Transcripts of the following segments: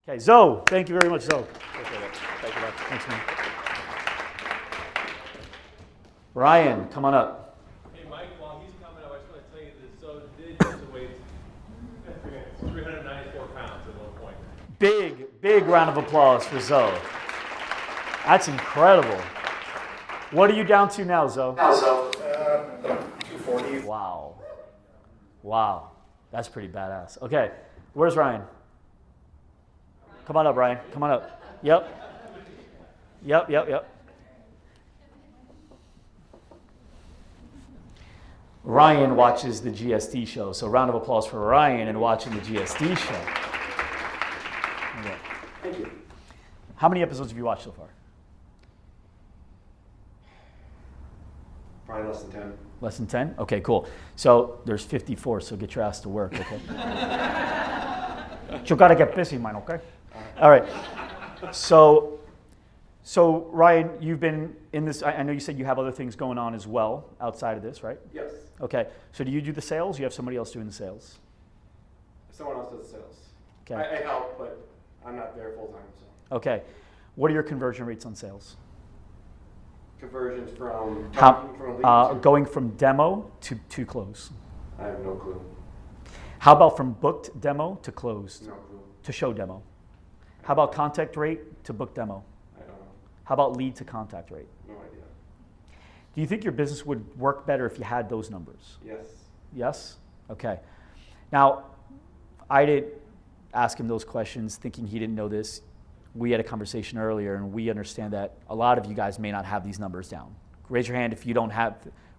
Okay, Zoe, thank you very much, Zoe. Thank you. Thanks, man. Ryan, come on up. Hey, Mike, while he's coming up, I just want to tell you that Zoe did just weigh 394 pounds at one point. Big round of applause for Zoe. That's incredible. What are you down to now, Zoe? 240. Wow. That's pretty badass. Okay, where's Ryan? Come on up, Ryan. Come on up. Yep. Ryan watches the GSD show, so round of applause for Ryan and watching the GSD show. Okay. Thank you. How many episodes have you watched so far? Probably less than 10. Less than 10? Okay, cool. So there's 54, so get your ass to work, okay? You gotta get busy, man, okay? All right. So Ryan, you've been in this, I know you said you have other things going on as well outside of this, right? Yes. Okay. So do you do the sales? You have somebody else doing the sales? Someone else does the sales. Okay. I help, but I'm not there full time. So Okay. What are your conversion rates on sales? conversions from How, lead to, going from demo to close? I have no clue. How about from booked demo to closed? No clue. To show demo? How about contact rate to book demo? I don't know. How about lead to contact rate? No idea. Do you think your business would work better if you had those numbers? Yes. Yes? Okay. Now, I did ask him those questions thinking he didn't know this. We had a conversation earlier, and we understand that a lot of you guys may not have these numbers down. Raise your hand if you don't have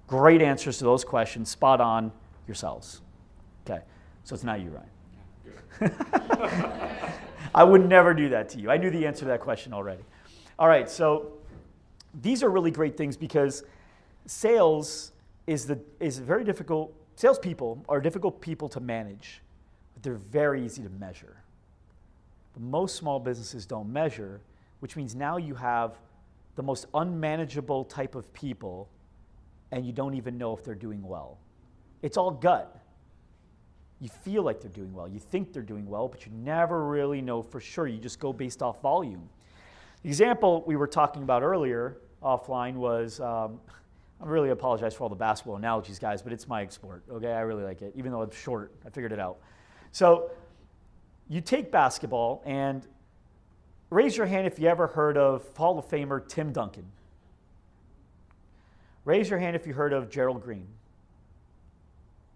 great answers to those questions, spot on yourselves. Okay, so it's not you, Ryan. I would never do that to you. I knew the answer to that question already. All right, so these are really great things because sales is very difficult. Salespeople are difficult people to manage, but they're very easy to measure. But most small businesses don't measure, which means now you have the most unmanageable type of people, and you don't even know if they're doing well. It's all gut. You feel like they're doing well. You think they're doing well, but you never really know for sure. You just go based off volume. The example we were talking about earlier offline was, I really apologize for all the basketball analogies, guys, but it's my sport, okay? I really like it, even though it's short. I figured it out. So you take basketball, and raise your hand if you ever heard of Hall of Famer Tim Duncan. Raise your hand if you heard of Gerald Green.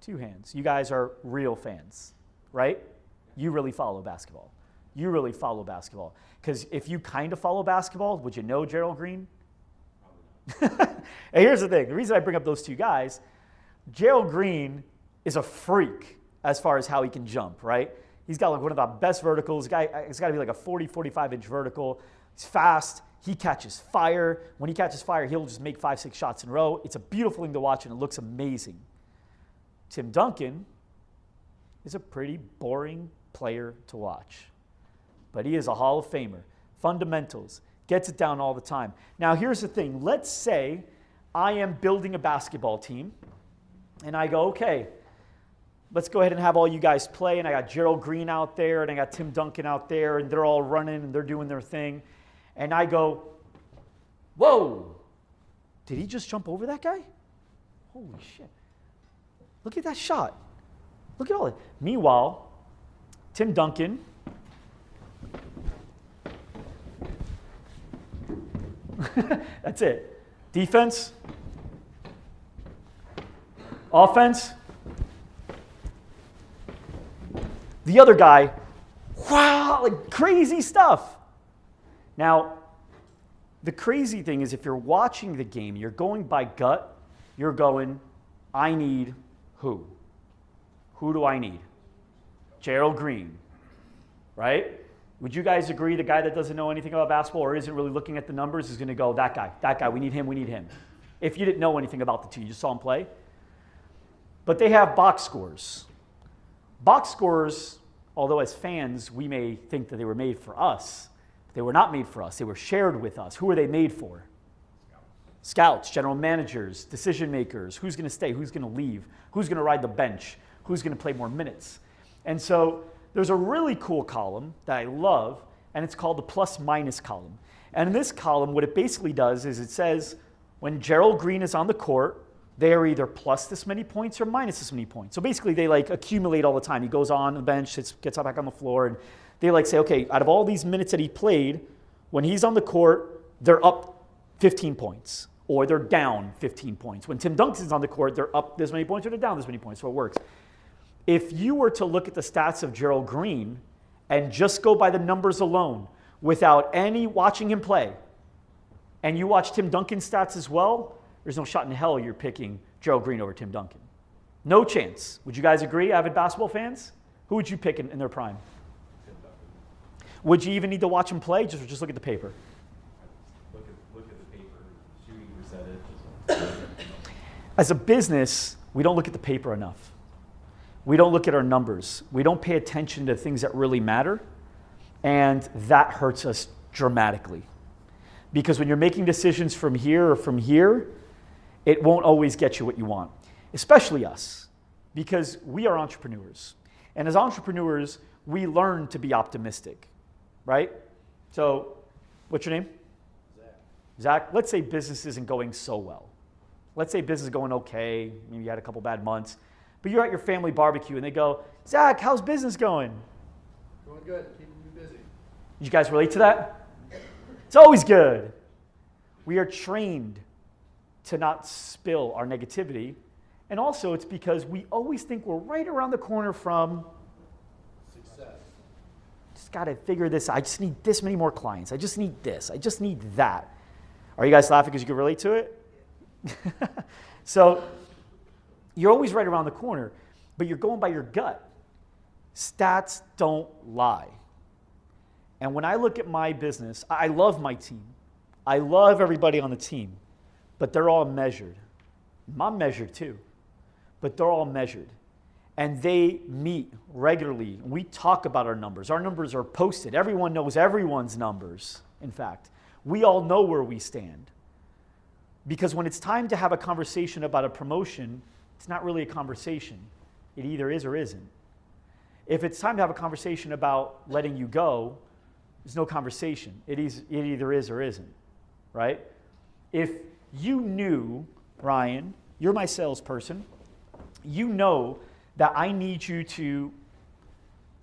2 hands. You guys are real fans, right? You really follow basketball. You really follow basketball. Because if you kind of follow basketball, would you know Gerald Green? And here's the thing. The reason I bring up those 2 guys, Gerald Green is a freak as far as how he can jump, right? He's got like one of the best verticals. It's got to be like a 40, 45-inch vertical. He's fast. He catches fire. When he catches fire, he'll just make 5, 6 shots in a row. It's a beautiful thing to watch, and it looks amazing. Tim Duncan is a pretty boring player to watch, but he is a Hall of Famer. Fundamentals, gets it down all the time. Now, here's the thing. Let's say I am building a basketball team, and I go, okay, let's go ahead and have all you guys play, and I got Gerald Green out there, and I got Tim Duncan out there, and they're all running, and they're doing their thing, and I go, whoa, did he just jump over that guy? Holy shit. Look at that shot. Look at all that. Meanwhile, Tim Duncan, that's it. Defense, offense. The other guy, wow, like crazy stuff. Now, the crazy thing is if you're watching the game, you're going by gut, you're going, I need who? Who do I need? Gerald Green, right? Would you guys agree the guy that doesn't know anything about basketball or isn't really looking at the numbers is going to go, that guy, we need him. If you didn't know anything about the 2, you just saw him play. But they have box scores. Box scores, although as fans, we may think that they were made for us, they were not made for us. They were shared with us. Who are they made for? Scouts, general managers, decision makers, who's going to stay, who's going to leave, who's going to ride the bench, who's going to play more minutes. And so there's a really cool column that I love, and it's called the plus minus column. And in this column, what it basically does is it says when Gerald Green is on the court, they are either plus this many points or minus this many points. So basically, they like accumulate all the time. He goes on the bench, gets back on the floor, and they like say, okay, out of all these minutes that he played, when he's on the court, they're up 15 points, or they're down 15 points. When Tim Duncan's on the court, they're up this many points, or they're down this many points. So it works. If you were to look at the stats of Gerald Green and just go by the numbers alone, without any watching him play, and you watch Tim Duncan's stats as well, there's no shot in hell you're picking Gerald Green over Tim Duncan. No chance. Would you guys agree, avid basketball fans? Who would you pick in their prime? Tim Duncan. Would you even need to watch him play? Just look at the paper. Look at the paper, shooting percentage. As a business, we don't look at the paper enough. We don't look at our numbers. We don't pay attention to things that really matter, and that hurts us dramatically. Because when you're making decisions from here or from here, it won't always get you what you want, especially us, because we are entrepreneurs. And as entrepreneurs, we learn to be optimistic, right? So, what's your name? Zach, let's say business isn't going so well. Let's say business is going okay, maybe you had a couple bad months, but you're at your family barbecue and they go, Zach, how's business going? Going good, keeping me busy. You guys relate to that? It's always good. We are trained to not spill our negativity, and also it's because we always think we're right around the corner from Success. just got to figure this out. I just need this many more clients. I just need this. I just need that. Are you guys laughing because you can relate to it? So you're always right around the corner, but you're going by your gut. Stats don't lie. And when I look at my business, I love my team. I love everybody on the team, but they're all measured. I'm measured too, but they're all measured. And they meet regularly. We talk about our numbers. Our numbers are posted. Everyone knows everyone's numbers, in fact. We all know where we stand. Because when it's time to have a conversation about a promotion, it's not really a conversation. It either is or isn't. If it's time to have a conversation about letting you go, there's no conversation. It either is or isn't, right? If you knew, Ryan, you're my salesperson, you know that I need you to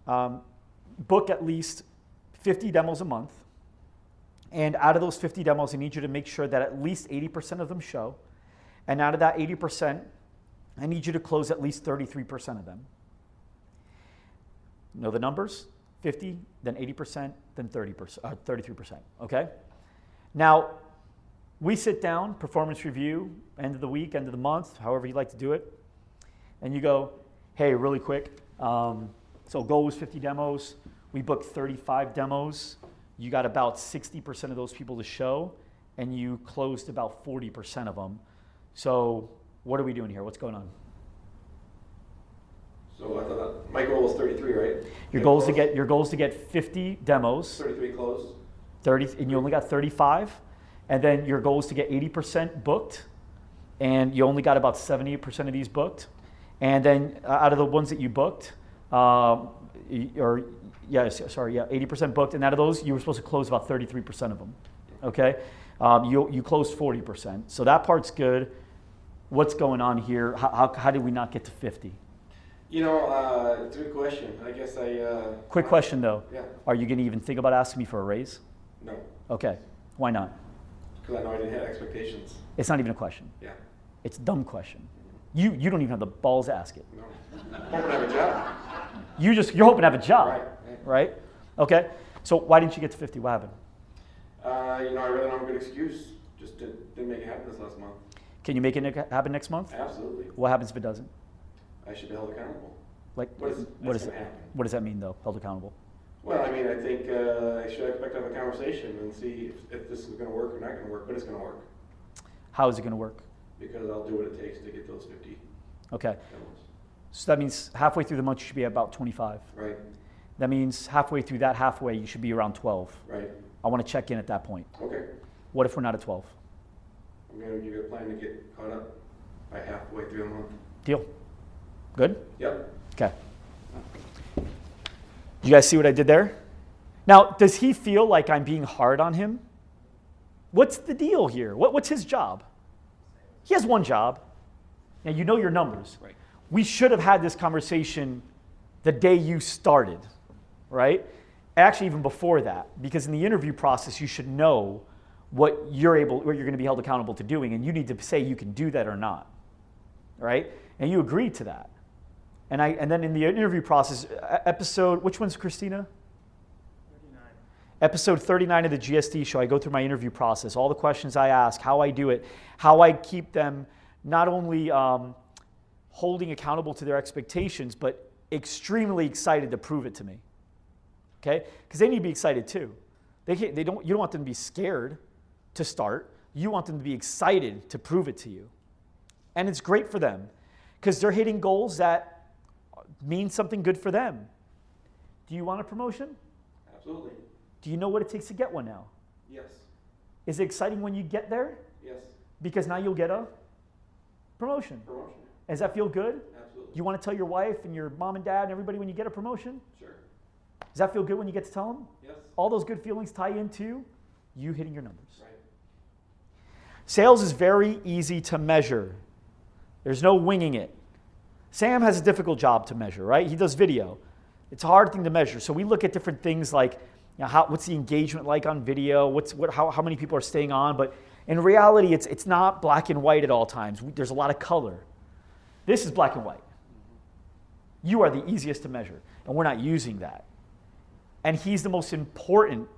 book at least 50 demos a month. And out of those 50 demos, I need you to make sure that at least 80% of them show. And out of that 80%, I need you to close at least 33% of them. Know the numbers? 50, then 80%, then 33%, okay? Now, we sit down, performance review, end of the week, end of the month, however you like to do it, and you go, hey, really quick, so goal was 50 demos, we booked 35 demos, you got about 60% of those people to show, and you closed about 40% of them. So what are we doing here? What's going on? So I thought my goal was 33, right? Your goal is to get 50 demos. 33 closed. 30, and you only got 35, and then your goal is to get 80% booked, and you only got about 78% of these booked, and then out of the ones that you booked, 80% booked, and out of those, you were supposed to close about 33% of them, okay? You closed 40%, so that part's good. What's going on here? How did we not get to 50? You know, it's a good question. I guess Quick question though. Yeah. Are you going to even think about asking me for a raise? No. Okay. Why not? Because I know I didn't have expectations. It's not even a question. Yeah. It's a dumb question. You don't even have the balls to ask it. No. Hoping to have a job. You're hoping to have a job. Right. Okay. So why didn't you get to 50? What happened? You know, I really don't have a good excuse. Just didn't make it happen this last month. Can you make it happen next month? Absolutely. What happens if it doesn't? I should be held accountable. Like, That's what gonna happen. does that mean though? Held accountable. Well, I mean, I think I should expect to have a conversation and see if this is going to work or not going to work, but it's going to work. How is it going to work? Because I'll do what it takes to get those 50 Okay. demos. So that means halfway through the month you should be at about 25. Right, That means halfway through that halfway you should be around 12. right. I want to check in at that point. Okay. What if we're not at 12? I'm going to give you a plan to get caught up by halfway through the month. Deal. Good? Yep. Okay. You guys see what I did there? Now, does he feel like I'm being hard on him? What's the deal here? What's his job? He has one job. Now, you know your numbers. Right. We should have had this conversation the day you started, right? Actually, even before that, because in the interview process, you should know what you're going to be held accountable to doing, and you need to say you can do that or not, right? And you agreed to that. And then in the interview process, which one's Christina? 39. Episode 39 of the GSD show, I go through my interview process, all the questions I ask, how I do it, how I keep them not only holding accountable to their expectations, but extremely excited to prove it to me. Okay? Because they need to be excited too. You don't want them to be scared to start. You want them to be excited to prove it to you. And it's great for them because they're hitting goals that mean something good for them. Do you want a promotion? Absolutely. Do you know what it takes to get one now? Yes. Is it exciting when you get there? Yes. Because now you'll get a promotion. Promotion. Does that feel good? Absolutely. You want to tell your wife and your mom and dad and everybody when you get a promotion? Sure. Does that feel good when you get to tell them? Yes. All those good feelings tie into you hitting your numbers. Right. Sales is very easy to measure. There's no winging it. Sam has a difficult job to measure, right? He does video. It's a hard thing to measure. So we look at different things like, what's the engagement like on video? How many people are staying on? But in reality, it's not black and white at all times. There's a lot of color. This is black and white. You are the easiest to measure, and we're not using that. And he's the most important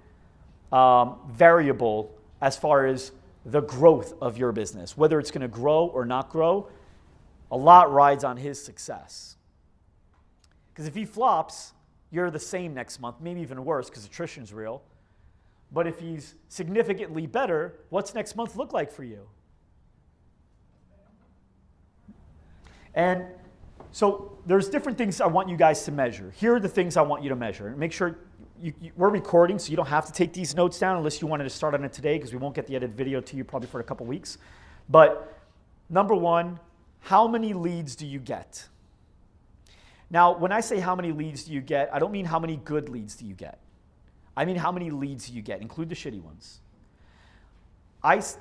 variable as far as the growth of your business. Whether it's going to grow or not grow, a lot rides on his success. Because if he flops, you're the same next month, maybe even worse because attrition's real. But if he's significantly better, what's next month look like for you? And so there's different things I want you guys to measure. Here are the things I want you to measure. Make sure we're recording, so you don't have to take these notes down unless you wanted to start on it today because we won't get the edited video to you probably for a couple weeks. But number one, how many leads do you get? Now, when I say how many leads do you get, I don't mean how many good leads do you get. I mean how many leads do you get, include the shitty ones.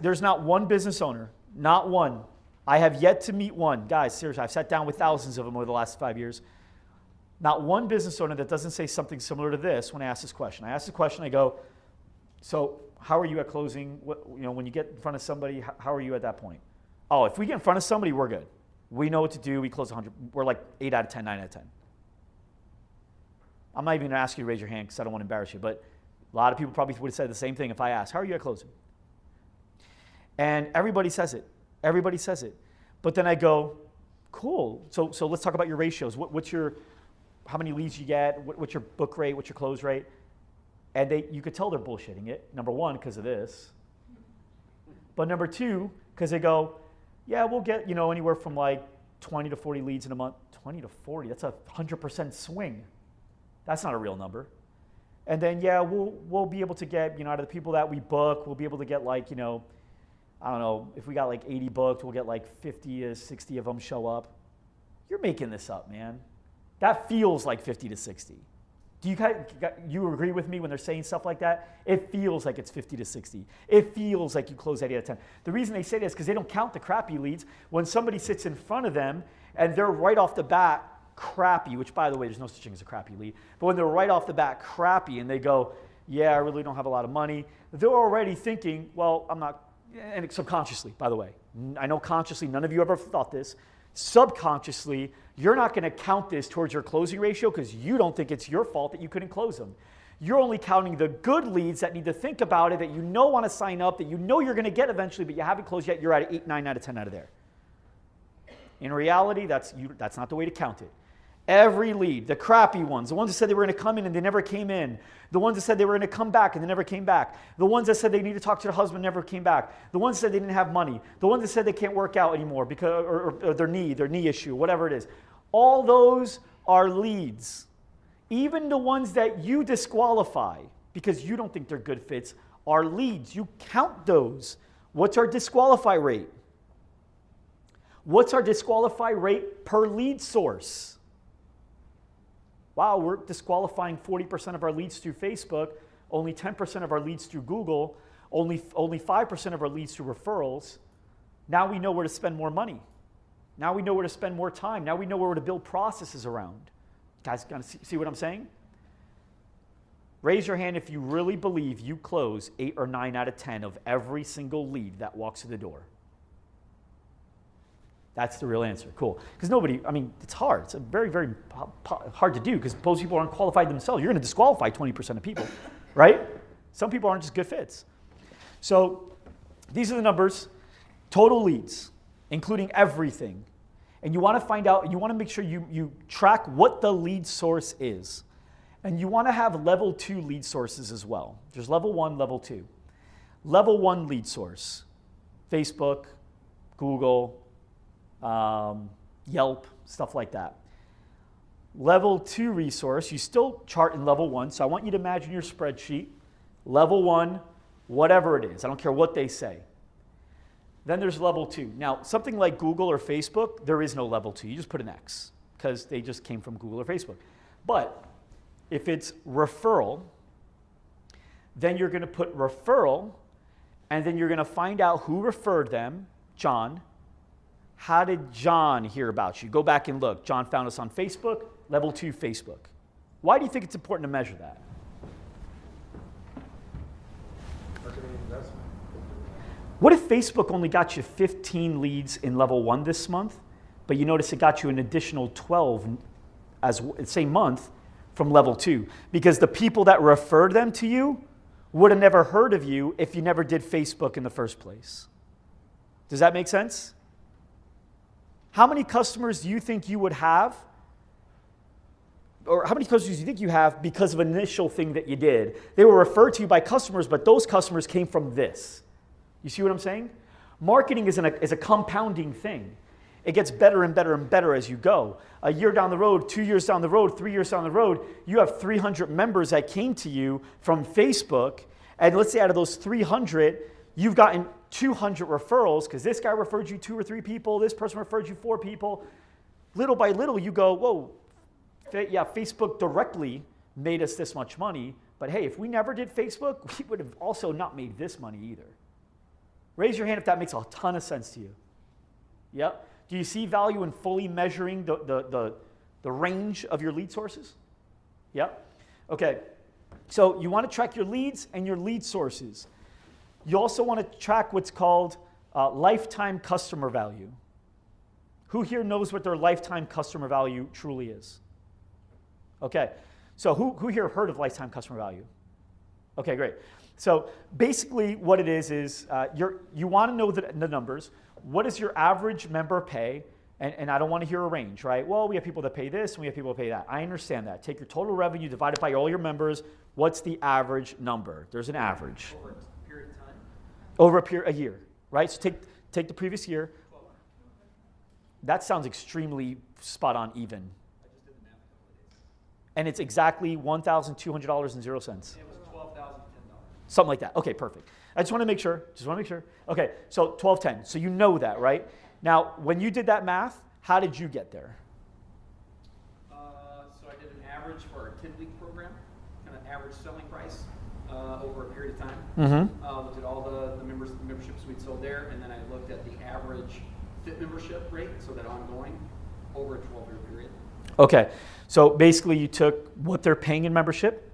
There's not one business owner, not one. I have yet to meet one. Guys, seriously, I've sat down with thousands of them over the last 5 years. Not one business owner that doesn't say something similar to this when I ask this question. I ask the question, I go, so how are you at closing? When you get in front of somebody, how are you at that point? Oh, if we get in front of somebody, we're good. We know what to do. We close 100. We're like 8 out of 10, 9 out of 10. I'm not even going to ask you to raise your hand because I don't want to embarrass you, but a lot of people probably would have said the same thing if I asked, how are you at closing? And everybody says it. Everybody says it. But then I go, cool. So let's talk about your ratios. How many leads you get? What's your book rate? What's your close rate? And you could tell they're bullshitting it. Number one, because of this. But number two, because they go, yeah, we'll get anywhere from like 20 to 40 leads in a month. 20 to 40, that's a 100% swing. That's not a real number. And then, yeah, we'll be able to get, out of the people that we book, we'll be able to get like, I don't know, if we got like 80 booked, we'll get like 50 to 60 of them show up. You're making this up, man. That feels like 50 to 60. Do you agree with me when they're saying stuff like that? It feels like it's 50 to 60. It feels like you close 8 out of 10. The reason they say this is because they don't count the crappy leads. When somebody sits in front of them and they're right off the bat crappy, which by the way, there's no such thing as a crappy lead, but when they're right off the bat crappy and they go, yeah, I really don't have a lot of money, they're already thinking, well, I'm not, and subconsciously, by the way, I know consciously, none of you ever thought this, subconsciously, you're not going to count this towards your closing ratio because you don't think it's your fault that you couldn't close them. You're only counting the good leads that need to think about it, that you know want to sign up, that you know you're going to get eventually, but you haven't closed yet. You're at 8, 9 out of 10 out of there. In reality, that's not the way to count it. Every lead, the crappy ones, the ones that said they were going to come in and they never came in, the ones that said they were going to come back and they never came back, the ones that said they need to talk to their husband never came back, the ones that said they didn't have money, the ones that said they can't work out anymore because or their knee issue, whatever it is. All those are leads. Even the ones that you disqualify because you don't think they're good fits are leads. You count those. What's our disqualify rate? What's our disqualify rate per lead source? wow, we're disqualifying 40% of our leads through Facebook, only 10% of our leads through Google, only 5% of our leads through referrals. Now we know where to spend more money. Now we know where to spend more time. Now we know where to build processes around. Guys, gonna see what I'm saying? Raise your hand if you really believe you close 8 or 9 out of 10 of every single lead that walks through the door. That's the real answer. Cool. Because nobody, I mean, it's hard. It's very, very hard to do because most people aren't qualified themselves. You're going to disqualify 20% of people, right? Some people aren't just good fits. So these are the numbers, total leads, including everything. And you want to find out, you want to make sure you track what the lead source is. And you want to have level 2 lead sources as well. There's level 1, level 2. Level 1 lead source, Facebook, Google, Yelp, stuff like that. Level 2 resource, you still chart in level 1, so I want you to imagine your spreadsheet. Level 1, whatever it is, I don't care what they say. Then there's level 2. Now, something like Google or Facebook, there is no level 2. You just put an X because they just came from Google or Facebook. But if it's referral, then you're going to put referral, and then you're going to find out who referred them, John. How did John hear about you? Go back and look. John found us on Facebook, level 2 Facebook. Why do you think it's important to measure that? Marketing investment. What if Facebook only got you 15 leads in level 1 this month, but you notice it got you an additional 12 as same month from level 2? Because the people that referred them to you would have never heard of you if you never did Facebook in the first place. Does that make sense? How many customers do you think you would have, or how many customers do you think you have because of an initial thing that you did? They were referred to you by customers, but those customers came from this. You see what I'm saying? Marketing is a compounding thing. It gets better and better and better as you go. A year down the road, 2 years down the road, 3 years down the road, you have 300 members that came to you from Facebook, and let's say out of those 300, you've gotten 200 referrals because this guy referred you 2 or 3 people, this person referred you 4 people. Little by little, you go, whoa, yeah, Facebook directly made us this much money, but hey, if we never did Facebook, we would have also not made this money either. Raise your hand if that makes a ton of sense to you. Yep. Do you see value in fully measuring the range of your lead sources? Yep. Okay. So you want to track your leads and your lead sources. You also want to track what's called lifetime customer value. Who here knows what their lifetime customer value truly is? Okay, so who here heard of lifetime customer value? Okay, great. So basically what it is you want to know the numbers. What does your average member pay? And I don't want to hear a range, right? Well, we have people that pay this and we have people that pay that. I understand that. Take your total revenue, divide it by all your members. What's the average number? There's an average. Over a period of time? Over a year, right? So take the previous year. That sounds extremely spot on even. I just did the math a couple of days. And it's exactly $1,200.00. It was $12,010. Something like that. Okay, perfect. I just want to make sure. Okay, so 1210. So you know that, right? Now, when you did that math, how did you get there? So I did an average for our 10-week program, kind of average selling price over a period of time. Mm-hmm. Looked at all the memberships we'd sold there, and then I looked at the average fit membership rate, so that ongoing, over a 12-year period. Okay, so basically you took what they're paying in membership,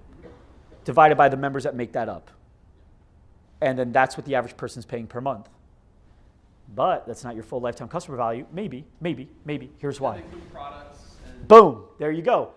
divided by the members that make that up. And then that's what the average person's paying per month. But that's not your full lifetime customer value. Maybe. Here's why. They include products and Boom, there you go.